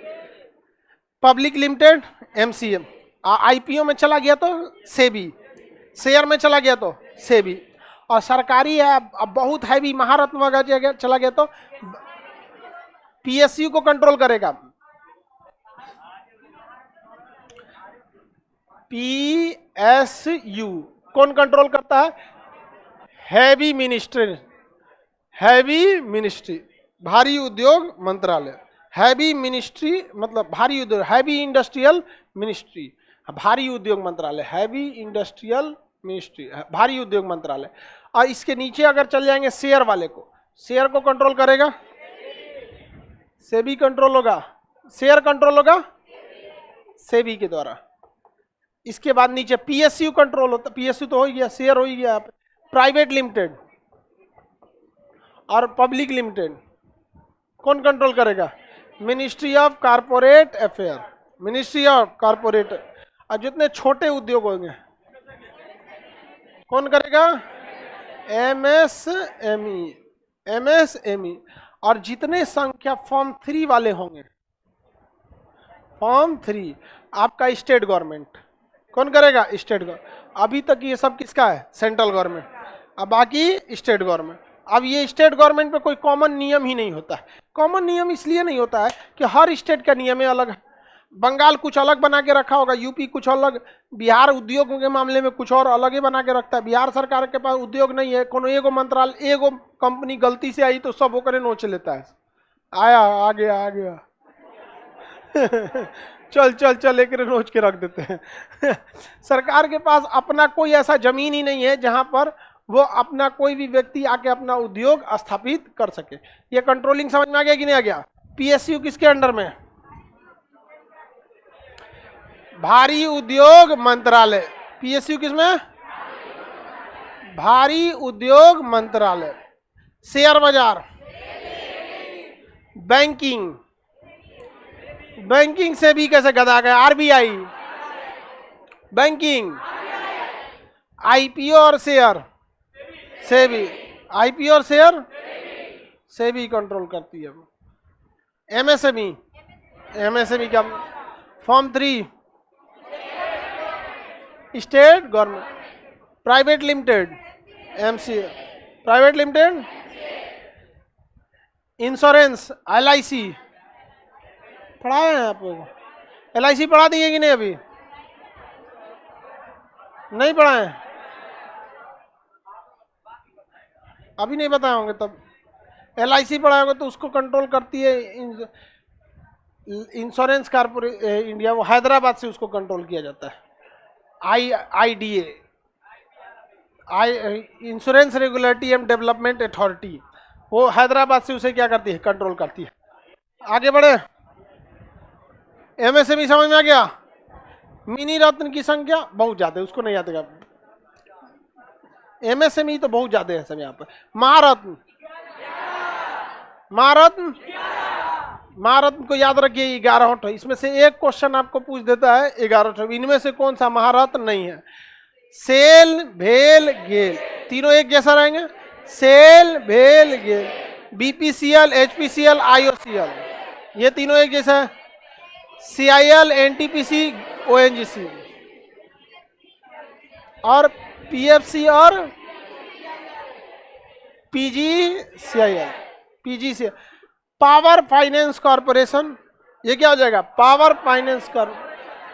public limited MCA, IPO में चला गया तो सेबी, शेयर में चला गया तो सेबी। और सरकारी है अब बहुत हैवी, महारत्न वगैरह चला गया तो पीएसयू को कंट्रोल करेगा। पीएसयू कौन कंट्रोल करता है? हैवी मिनिस्ट्री, हैवी मिनिस्ट्री, भारी उद्योग मंत्रालय। हैवी मिनिस्ट्री मतलब भारी उद्योग, हैवी इंडस्ट्रियल मिनिस्ट्री, भारी उद्योग मंत्रालय, हैवी इंडस्ट्रियल मिनिस्ट्री, भारी उद्योग मंत्रालय। और इसके नीचे अगर चल जाएंगे शेयर वाले को, शेयर को कंट्रोल करेगा सेबी, कंट्रोल होगा, शेयर कंट्रोल होगा सेबी के द्वारा। इसके बाद नीचे पीएसयू कंट्रोल होता, पीएसयू तो हो गया, शेयर हो गया। प्राइवेट लिमिटेड और पब्लिक लिमिटेड कौन कंट्रोल करेगा? Ministry of corporate affair, ministry of corporate. और जितने छोटे उद्योग होंगे कौन करेगा? MSME, MSME. और जितने संख्या फॉर्म 3 वाले होंगे, फॉर्म 3 आपका स्टेट गवर्नमेंट, कौन करेगा? State government. अभी तक ये सब किसका है? Central government. अब बाकी स्टेट गवर्नमेंट। अब ये स्टेट गवर्नमेंट पे कोई कॉमन नियम ही नहीं होता है। कॉमन नियम इसलिए नहीं होता है कि हर स्टेट का नियम अलग है। बंगाल कुछ अलग बना के रखा होगा, यूपी कुछ अलग, बिहार उद्योग के मामले में कुछ और अलग ही बना के रखता है। बिहार सरकार के पास उद्योग नहीं है, कोनो एगो मंत्रालय, एगो कंपनी गलती से आई तो सब होकर नोच लेता है। आया, आ गया, आ गया चल चल चल एक नोच के रख देते हैं सरकार के पास अपना कोई ऐसा जमीन ही नहीं है जहां पर वो अपना कोई भी व्यक्ति आके अपना उद्योग स्थापित कर सके। ये कंट्रोलिंग समझ में आ गया कि नहीं आ गया? पीएसयू किसके अंडर में? भारी उद्योग मंत्रालय। पीएसयू किसमें? भारी उद्योग मंत्रालय। शेयर बाजार, बैंकिंग, बैंकिंग से भी कैसे गधा गया? आरबीआई, बैंकिंग, आईपीओ और शेयर से भी, आईपीओ और शेयर से भी कंट्रोल करती है। एमएसएमई, एमएसएमई का form 3 state government. Private limited, MCA, private limited. Insurance, LIC पढ़ाए हैं आप लोग? एलआईसी पढ़ा दिए कि नहीं? अभी नहीं पढ़ाए? अभी नहीं बताए होंगे तब। एलआईसी पढ़ाए होंगे तो उसको कंट्रोल करती है इंश्योरेंस कारपोरेशन इंडिया, वो हैदराबाद से उसको कंट्रोल किया जाता है। IDA, insurance regulatory and development authority, वो हैदराबाद से उसे क्या करती है? कंट्रोल करती है। आगे बढ़े। एमएसएमई समझ में आ गया? मिनी रत्न की संख्या बहुत ज्यादा है, उसको नहीं याद है। एमएसएमई तो बहुत ज्यादा है सब यहाँ पर। महारत्न, महारत्न, महारत्न को याद रखिए 11 है। इसमें से एक क्वेश्चन आपको पूछ देता है 11 इनमें से कौन सा महारत्न नहीं है? सेल, भेल, गेल, तीनों एक जैसा रहेंगे। सेल, भेल, गेल, बीपीसीएल, एचपीसीएल, आईओसीएल, ये तीनों एक जैसा है। सीआईएल, एनटीपीसी, ओएनजीसी, और पीएफसी और PGCIL, PGCL. Power finance corporation, ये क्या हो जाएगा? Power finance corporation.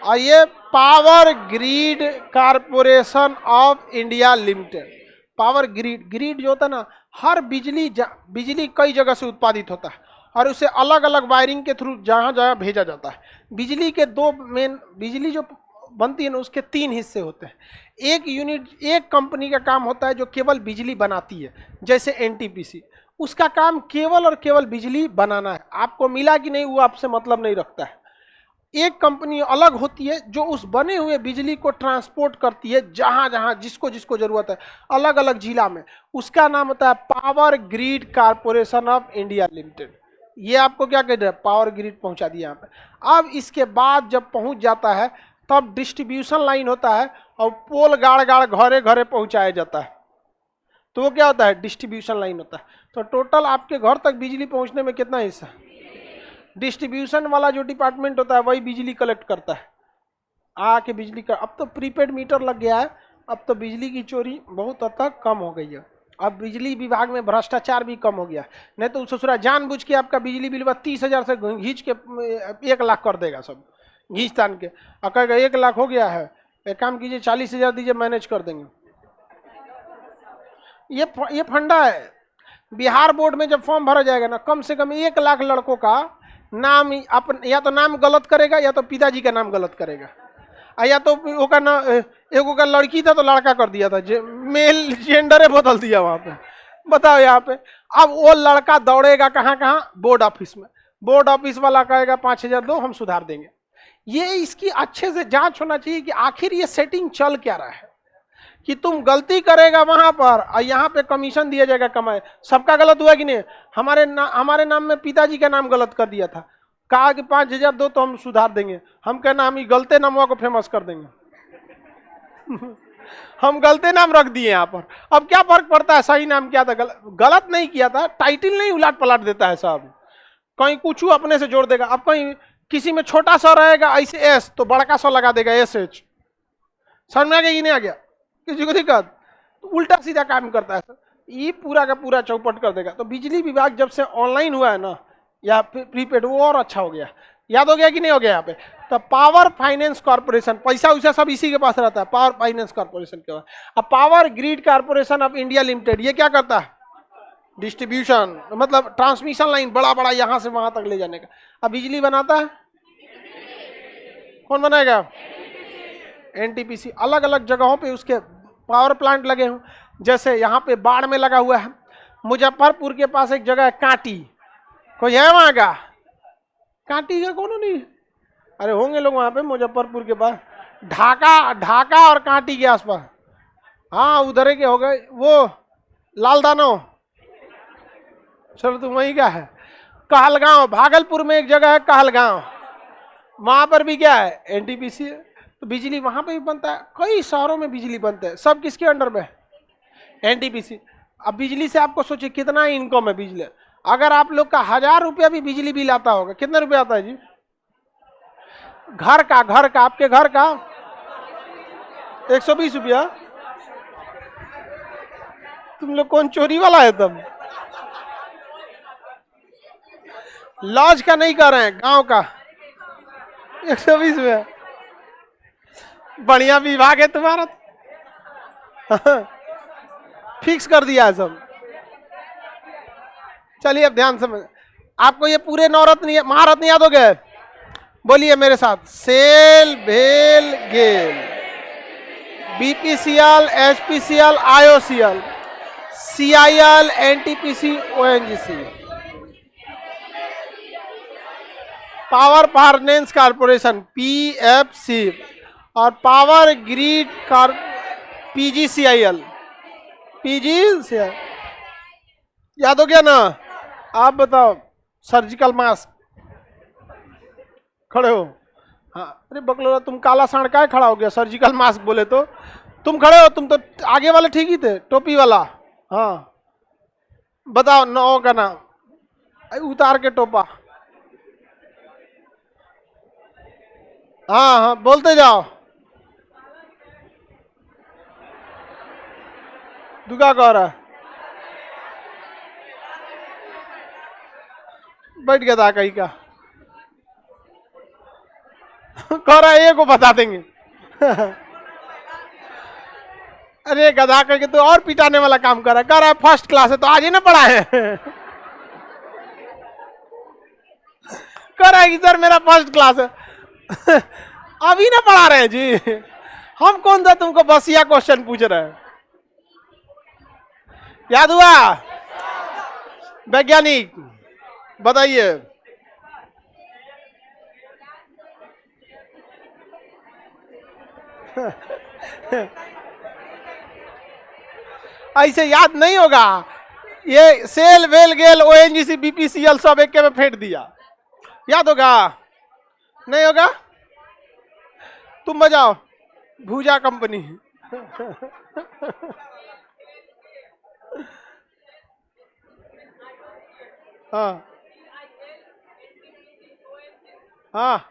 और ये power grid corporation of India limited. Power grid, grid जो होता है ना, हर बिजली कई जगह से उत्पादित होता है और उसे अलग अलग वायरिंग के थ्रू जहां जहां भेजा जाता है। बिजली के दो मेन, बिजली जो बनती है ना उसके 3 हिस्से होते हैं। एक यूनिट, एक कंपनी का काम होता है जो केवल बिजली बनाती है, जैसे एनटीपीसी, उसका काम केवल और केवल बिजली बनाना है। आपको मिला कि नहीं वो आपसे मतलब नहीं रखता है। एक कंपनी अलग होती है जो उस बने हुए बिजली को ट्रांसपोर्ट करती है जहां जहां जिसको जिसको जरूरत है, अलग अलग जिला में। उसका नाम होता है power grid corporation of India limited. ये आपको क्या कह रहा है? पावर ग्रिड पहुंचा दिया यहाँ पे। अब इसके बाद जब पहुंच जाता है तब डिस्ट्रीब्यूशन लाइन होता है और पोल गाड़ गाड़ घरे घरे पहुंचाया जाता है, तो वो क्या होता है? डिस्ट्रीब्यूशन लाइन होता है। तो टोटल आपके घर तक बिजली पहुंचने में कितना हिस्सा? डिस्ट्रीब्यूशन वाला जो डिपार्टमेंट होता है वही बिजली कलेक्ट करता है आके बिजली का। अब तो प्रीपेड मीटर लग गया है, अब तो बिजली की चोरी बहुत हद तक कम हो गई है। अब बिजली विभाग में भ्रष्टाचार भी कम हो गया। नहीं तो ससुरा जानबूझ के आपका बिजली बिल 30,000 से घींच के 1 लाख कर देगा, सब घींच तान के, और कहेगा 1 लाख हो गया है, एक काम कीजिए 40,000 दीजिए, मैनेज कर देंगे। ये फंडा है। बिहार बोर्ड में जब फॉर्म भरा जाएगा ना, कम से कम 1 लाख लड़कों का नाम या तो नाम गलत करेगा या तो पिताजी का नाम गलत करेगा, या तो ओका ना एगो का लड़की था तो लड़का कर दिया था, मेल जेंडर बदल दिया वहां पे। बताओ यहाँ पे अब वो लड़का दौड़ेगा कहाँ कहाँ? बोर्ड ऑफिस में। बोर्ड ऑफिस वाला कहेगा 5,000 दो, हम सुधार देंगे। ये इसकी अच्छे से जांच होना चाहिए कि आखिर ये सेटिंग चल क्या रहा है, कि तुम गलती करेगा वहां पर और यहाँ पे कमीशन दिया जाएगा कमाए। सबका गलत हुआ कि नहीं? हमारे नाम में पिताजी का नाम गलत कर दिया था, कहा कि 5,000 दो तो हम सुधार देंगे। हम कहना हम गलते नामों को फेमस कर देंगे हम गलते नाम रख दिए यहाँ पर। अब क्या फर्क पड़ता है सही नाम क्या था? गलत नहीं किया था, टाइटल नहीं उलट पलट देता है सब, कहीं कुछ अपने से जोड़ देगा। अब कहीं किसी में छोटा सा रहेगा ऐसे एस तो बड़का सा लगा देगा एस एच, समझ में आ गया कि नहीं आ गया? किसी को दिक्कत? तो उल्टा सीधा काम करता है सर, ये पूरा का पूरा चौपट कर देगा। तो बिजली विभाग जब से ऑनलाइन हुआ है ना, या प्रीपेड, वो और अच्छा हो गया। याद हो गया कि नहीं हो गया यहाँ पे? तो पावर फाइनेंस कॉर्पोरेशन, पैसा वैसा सब इसी के पास रहता है, पावर फाइनेंस कॉर्पोरेशन के पास। अब power grid corporation of India limited, ये क्या करता है? डिस्ट्रीब्यूशन, मतलब ट्रांसमिशन लाइन, बड़ा बड़ा यहां से वहां तक ले जाने का। अब बिजली बनाता है कौन? बनाएगा? एनटीपीसी। अलग अलग जगहों पे उसके पावर प्लांट लगे हों, जैसे यहाँ पे बाढ़ में लगा हुआ है। मुजफ्फरपुर के पास एक जगह है कांटी, कोई है वहां का? कांटी का कौन नहीं? अरे होंगे लोग वहां पे मुजफ्फरपुर के पास, ढाका और कांटी के आसपास। हाँ उधर के हो गए वो लालदानो। चलो तुम वही का है। कहलगांव, भागलपुर में एक जगह है कहलगांव, वहां पर भी क्या है? एनटीपीसी है। तो बिजली वहां पे भी बनता है, कई शहरों में बिजली बनते हैं, सब किसके अंडर में? एनटीपीसी। अब बिजली से आपको सोचिए कितना इनकम है बिजली। अगर आप लोग का 1000 रुपया भी बिजली बिल आता होगा, कितना रुपया आता है जी? घर का आपके घर का 120 रुपया। तुम लोग कौन चोरी वाला है? तुम लॉज का नहीं कर रहे हैं, गांव का 120 रुपया। बढ़िया विभाग है तुम्हारा, फिक्स कर दिया है सब। चलिए अब ध्यान से, आपको ये पूरे नवरत्न महारत्न याद हो गए? बोलिए मेरे साथ, सेल, भेल, GAIL, BPCL, HPCL, IOCL, CIL, NTPC, ONGC. Power finance corporation PFC, और पावर ग्रिड पीजीसीआईएल, पीजीसीआईएल। याद हो गया ना? आप बताओ, सर्जिकल मास्क, खड़े हो। हाँ अरे बकलोला, तुम काला सांड का खड़ा हो गया? सर्जिकल मास्क बोले तो तुम खड़े हो, तुम तो आगे वाले ठीक ही थे, टोपी वाला। हाँ बताओ नौ का नाम, उतार के टोपा। हाँ हाँ बोलते जाओ। दुगा कह रहा है, बैठ गया था कहीं का। कह रहा है को बता देंगे। अरे गधा करके तो और पिटाने वाला काम कर रहा है। कह रहा है फर्स्ट क्लास है, तो आज ही ना पढ़ा है। कह रहा है कि सर मेरा फर्स्ट क्लास है। अभी ना पढ़ा रहे हैं जी, हम कौन सा तुमको बसिया क्वेश्चन पूछ रहे हैं? याद हुआ? वैज्ञानिक बताइए। ऐसे याद नहीं होगा, ये सेल, वेल, गेल, ओएनजीसी, बीपीसीएल सब एक में फेंट दिया। याद होगा? नहीं होगा? तुम बजाओ, भूजा कंपनी। हाँ हाँ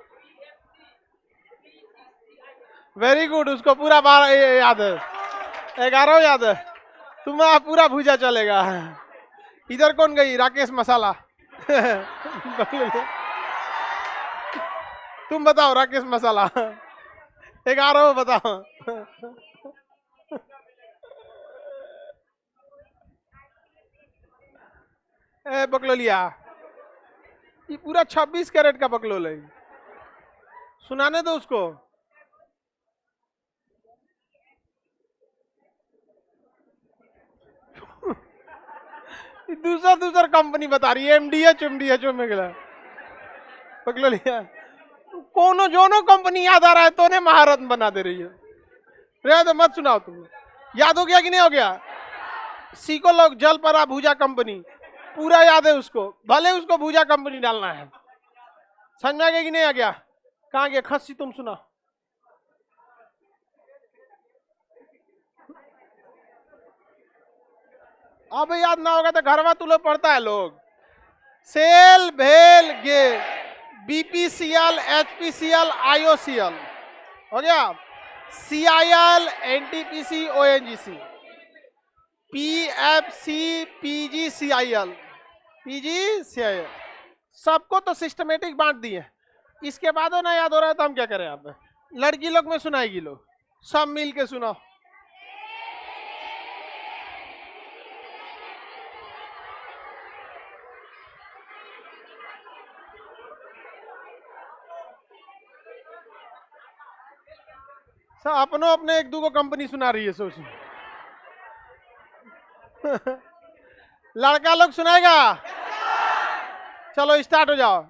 वेरी गुड, उसको पूरा 12 याद है, 11 याद है। तुम्हारा पूरा भूजा चलेगा। इधर कौन गई? राकेश मसाला। तुम बताओ राकेश मसाला, 11 बताओ। ए बकलोलिया, ये पूरा 26 कैरेट का बकलोल है, सुनाने दो उसको। दूसरा कंपनी बता रही है, एमडीएच में गया बकलोलिया। कोनो जोनो कंपनी याद आ रहा है तो ने महारत्न बना दे रही है। रे तो मत सुनाओ तुम। याद हो गया कि नहीं हो गया? सीको लोग जल परा भूजा कंपनी, पूरा याद है उसको, भले उसको भूजा कंपनी डालना है। समझ में आ गया कि नहीं आ गया? कहाँ गया खस्सी? तुम सुना। अब याद ना होगा तो घरवा तू लोग पढ़ता है लोग। सेल, भेल, गे, बीपीसीएल, एचपीसीएल, आईओसीएल हो गया। CIL, NTPC, ONGC, PFC, PGCIL, PGCIL, सबको तो सिस्टमेटिक बांट दिए। इसके बाद ना याद हो रहा है तो हम क्या करें? आप लड़की लोग में सुनाएगी, लोग सब मिल के सुनाओ। सब अपनो अपने एक दूगो कंपनी सुना रही है, सोच। लड़का लोग सुनाएगा? चलो स्टार्ट हो जाओ।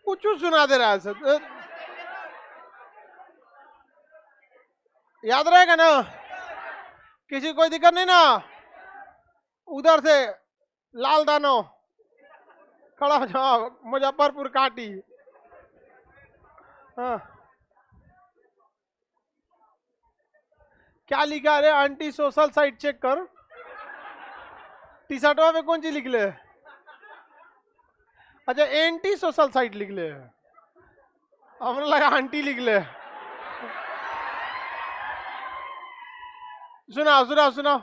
कुछ सुना दे रहा है सर, याद रहेगा ना? किसी कोई दिक्कत नहीं ना? उधर से लाल दानो खड़ा हो जाओ, मुजफ्फरपुर काटी। हाँ, क्या लिखा है? एंटी सोशल साइट चेक कर। टी शर्टों में कौन सी लिख ले? अच्छा, एंटी सोशल साइट लिख ले, हमें लगा आंटी लिख ले। सुनाओ सुनाओ सुनाओ।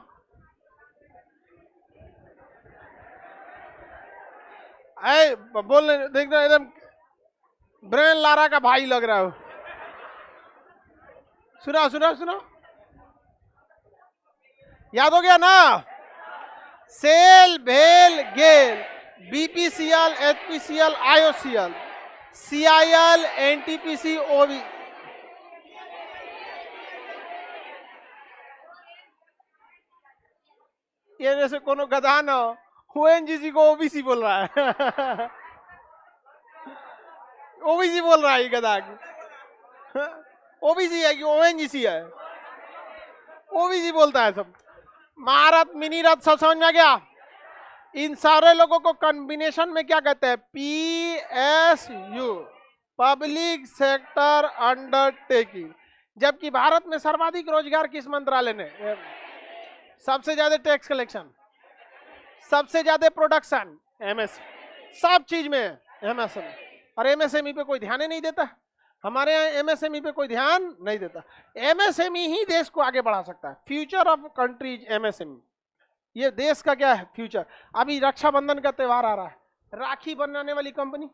ऐ बोलने देखना, एकदम ब्रेन लारा का भाई लग रहा हो। सुनाओ सुनाओ सुनाओ। याद हो गया ना? सेल, भेल, गेल, BPCL, HPCL, IOCL, CIL, NTPC, OB। ये जैसे कोनो गधा ना ONGC को OBC बोल रहा है। OBC बोल रहा है ये गधा की। OBC है कि ONGC है? OBC बोलता है सब। महारथ, मिनी रथ, सब समझ में आ गया? इन सारे लोगों को कॉम्बिनेशन में क्या कहते हैं? PSU, public sector undertaking. जबकि भारत में सर्वाधिक रोजगार किस मंत्रालय ने? सबसे ज्यादा टैक्स कलेक्शन, सबसे ज्यादा प्रोडक्शन, MSME, सब चीज में MSME। और MSME पे कोई ध्यान ही नहीं देता। हमारे यहाँ MSME पे कोई ध्यान नहीं देता। MSME ही देश को आगे बढ़ा सकता है। फ्यूचर ऑफ कंट्रीज MSME, ये देश का क्या है? फ्यूचर। अभी रक्षाबंधन का त्योहार आ रहा है, राखी बनाने वाली कंपनी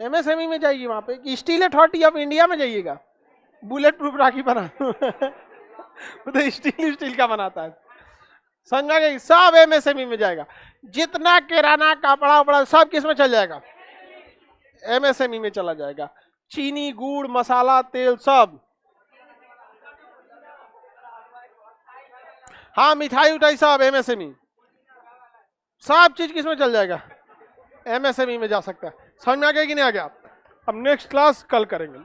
MSME में जाएगी। वहां पे स्टील अथॉरिटी ऑफ इंडिया में जाइएगा, बुलेट प्रूफ राखी बना। तो स्टील का बनाता है, समझा गया? सब MSME में जाएगा। जितना किराना, कपड़ा उपड़ा सब किस में चल जाएगा? MSME में चला जाएगा। चीनी, गुड़, मसाला, तेल सब। हाँ, मिठाई उठाई सब MSME, सब चीज किस में चल जाएगा? MSME में जा सकता है। समझ में आ गया कि नहीं आ गया? अब नेक्स्ट क्लास कल करेंगे।